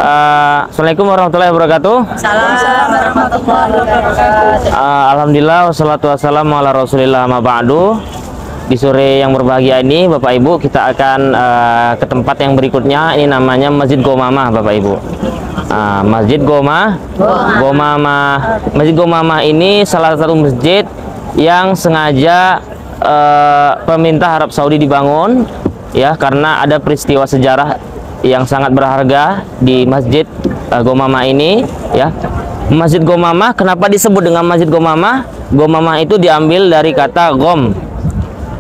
Assalamualaikum warahmatullahi wabarakatuh. Salam warahmatullahi wabarakatuh. Alhamdulillah wassalatu wassalamu ala rasulillah ma ba'du. Di sore yang berbahagia ini Bapak Ibu, kita akan ke tempat yang berikutnya. Ini namanya Masjid Gomamah Bapak Ibu. Masjid Gomamah. Masjid Gomamah ini salah satu masjid yang sengaja pemerintah Arab Saudi dibangun, ya, karena ada peristiwa sejarah yang sangat berharga di Masjid Gomamah ini, ya. Masjid Gomamah kenapa disebut dengan Masjid Gomamah? Gomamah itu diambil dari kata gom,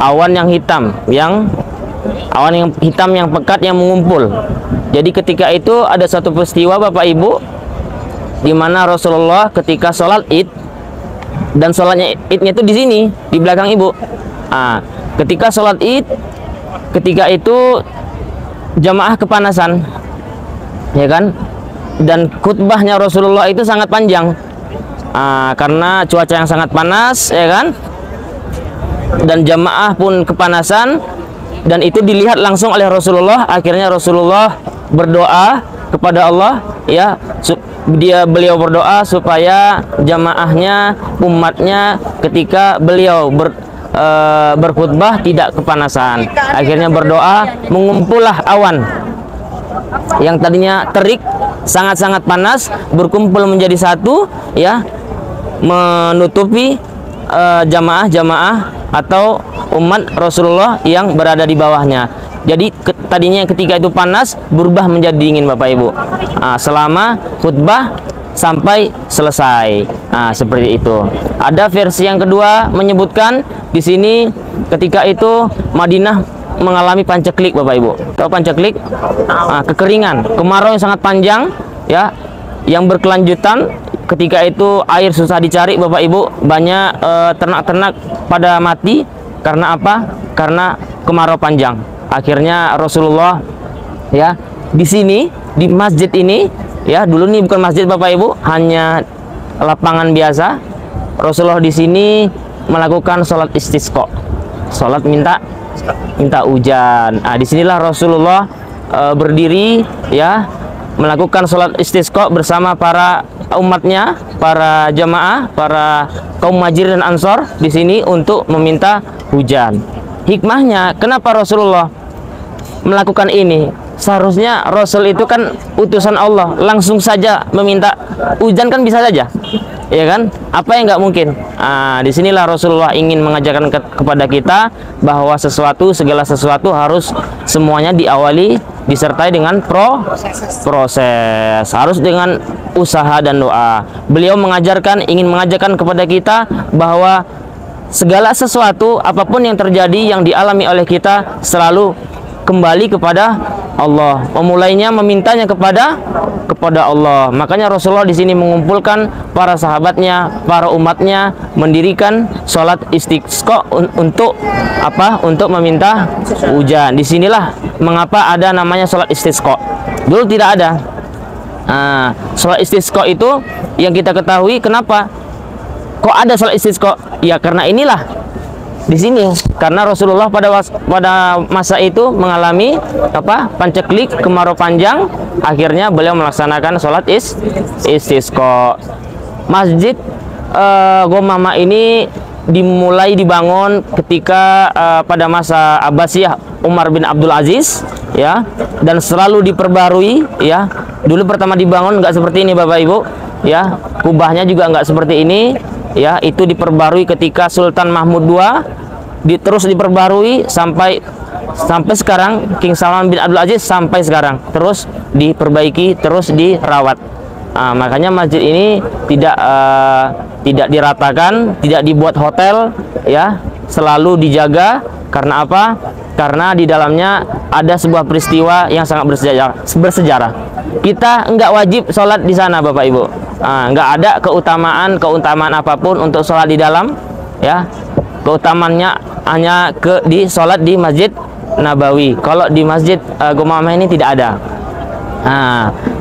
awan yang hitam, yang pekat yang mengumpul. Jadi ketika itu ada satu peristiwa Bapak Ibu, di mana Rasulullah ketika sholat Id, dan sholatnya Idnya itu di sini di belakang Ibu. Ketika sholat Id, ketika itu jamaah kepanasan, ya kan? Dan khutbahnya Rasulullah itu sangat panjang, karena cuaca yang sangat panas, ya kan? Dan jamaah pun kepanasan, dan itu dilihat langsung oleh Rasulullah. Akhirnya Rasulullah berdoa kepada Allah, ya, beliau berdoa supaya jamaahnya, umatnya ketika beliau berkhutbah tidak kepanasan. Akhirnya berdoa, mengumpullah awan yang tadinya terik, sangat-sangat panas, berkumpul menjadi satu, ya, menutupi jamaah atau umat Rasulullah yang berada di bawahnya. Jadi tadinya ketika itu panas berubah menjadi dingin Bapak Ibu, selama khutbah sampai selesai. Seperti itu. Ada versi yang kedua menyebutkan di sini ketika itu Madinah mengalami panceklik Bapak Ibu. Tahu panceklik? Kekeringan, kemarau yang sangat panjang, ya, yang berkelanjutan. Ketika itu air susah dicari Bapak Ibu, banyak ternak-ternak pada mati. Karena apa? Karena kemarau panjang. Akhirnya Rasulullah, ya, di sini di masjid ini, ya, dulu ini bukan masjid Bapak Ibu, hanya lapangan biasa. Rasulullah di sini melakukan sholat istisqa, sholat minta hujan. Disinilah Rasulullah berdiri, ya, melakukan sholat istisqa bersama para umatnya, para jamaah, para kaum Muhajirin dan Ansor di sini untuk meminta hujan. Hikmahnya kenapa Rasulullah melakukan ini? Seharusnya Rasul itu kan utusan Allah, langsung saja meminta hujan kan bisa saja, ya kan? Apa yang nggak mungkin? Disinilah Rasulullah ingin mengajarkan kepada kita bahwa segala sesuatu harus semuanya diawali, disertai dengan proses, harus dengan usaha dan doa. Beliau ingin mengajarkan kepada kita bahwa segala sesuatu apapun yang terjadi, yang dialami oleh kita, selalu kembali kepada Allah, memulainya, memintanya kepada Allah. Makanya Rasulullah di sini mengumpulkan para sahabatnya, para umatnya, mendirikan sholat istisqa untuk apa? Untuk meminta hujan. Disinilah mengapa ada namanya sholat istisqa. Dulu tidak ada. Sholat istisqa itu yang kita ketahui. Kenapa kok ada sholat istisqa? Ya karena inilah di sini, karena Rasulullah pada masa itu mengalami panceklik, kemarau panjang. Akhirnya beliau melaksanakan sholat istisqa. Masjid Gomamah ini dimulai dibangun ketika pada masa Abbasiyah Umar bin Abdul Aziz, ya, dan selalu diperbarui, ya. Dulu pertama dibangun nggak seperti ini Bapak Ibu, ya, kubahnya juga nggak seperti ini, ya. Itu diperbarui ketika Sultan Mahmud II, terus diperbarui sampai sekarang, King Salman bin Abdul Aziz sampai sekarang terus diperbaiki, terus dirawat. Makanya masjid ini tidak diratakan, tidak dibuat hotel, ya, selalu dijaga. Karena apa? Karena di dalamnya ada sebuah peristiwa yang sangat bersejarah. Kita nggak wajib sholat di sana Bapak Ibu, nggak ada keutamaan apapun untuk sholat di dalam, ya. Keutamaannya hanya di sholat di Masjid Nabawi. Kalau di Masjid Gomamah ini tidak ada.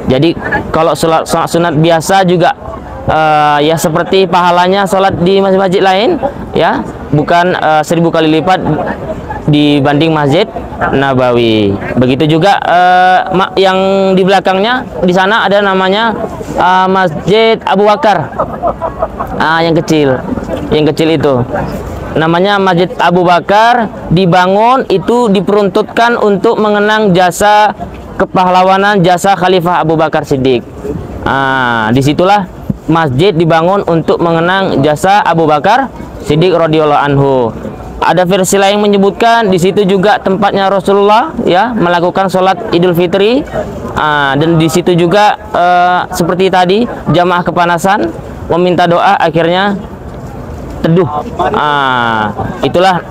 Jadi kalau sholat sunat biasa juga, ya seperti pahalanya sholat di masjid-masjid lain, ya, bukan 1000 kali lipat dibanding masjid Nabawi. Begitu juga yang di belakangnya di sana ada namanya Masjid Abu Bakar. Yang kecil itu namanya Masjid Abu Bakar, dibangun itu diperuntutkan untuk mengenang jasa kepahlawanan jasa Khalifah Abu Bakar Siddiq. Disitulah masjid dibangun untuk mengenang jasa Abu Bakar Siddiq radhiyallahu anhu. Ada versi lain menyebutkan di situ juga tempatnya Rasulullah ya melakukan sholat Idul Fitri. Dan di situ juga seperti tadi jamaah kepanasan meminta doa, akhirnya teduh. Itulah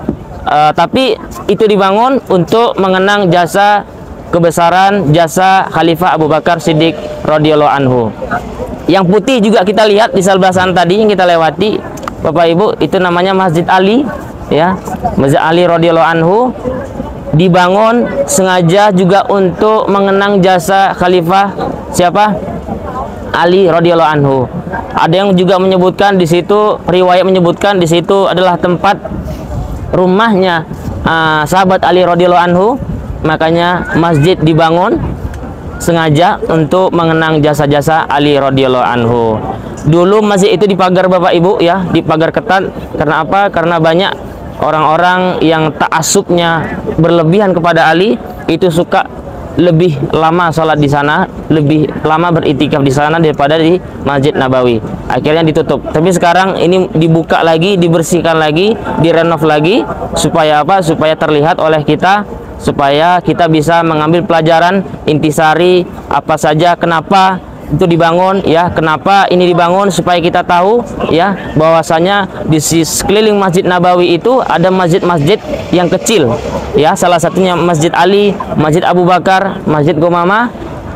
tapi itu dibangun untuk mengenang jasa kebesaran jasa Khalifah Abu Bakar Siddiq radhiyallahu anhu. Yang putih juga kita lihat di sebelah sana tadi yang kita lewati, Bapak Ibu, itu namanya Masjid Ali ya. Masjid Ali radhiyallahu anhu dibangun sengaja juga untuk mengenang jasa Khalifah siapa? Ali radhiyallahu anhu. Ada yang juga menyebutkan di situ, riwayat menyebutkan di situ adalah tempat rumahnya sahabat Ali radhiyallahu anhu, makanya masjid dibangun sengaja untuk mengenang jasa-jasa Ali radhiyallahu anhu. Dulu masjid itu dipagar Bapak Ibu ya, dipagar ketat. Karena apa? Karena banyak orang-orang yang ta'assubnya berlebihan kepada Ali, itu suka lebih lama sholat di sana, lebih lama beriktikaf di sana daripada di Masjid Nabawi. Akhirnya ditutup. Tapi sekarang ini dibuka lagi, dibersihkan lagi, direnov lagi, supaya apa? Supaya terlihat oleh kita, supaya kita bisa mengambil pelajaran intisari apa saja, kenapa itu dibangun ya, kenapa ini dibangun, supaya kita tahu ya bahwasanya di sekeliling Masjid Nabawi itu ada masjid-masjid yang kecil ya, salah satunya Masjid Ali, Masjid Abu Bakar, Masjid Gomamah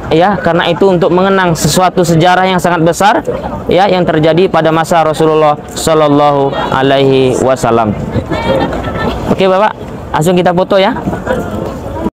ya, karena itu untuk mengenang sesuatu sejarah yang sangat besar ya yang terjadi pada masa Rasulullah Shallallahu Alaihi Wasallam. Oke Bapak, langsung kita foto ya.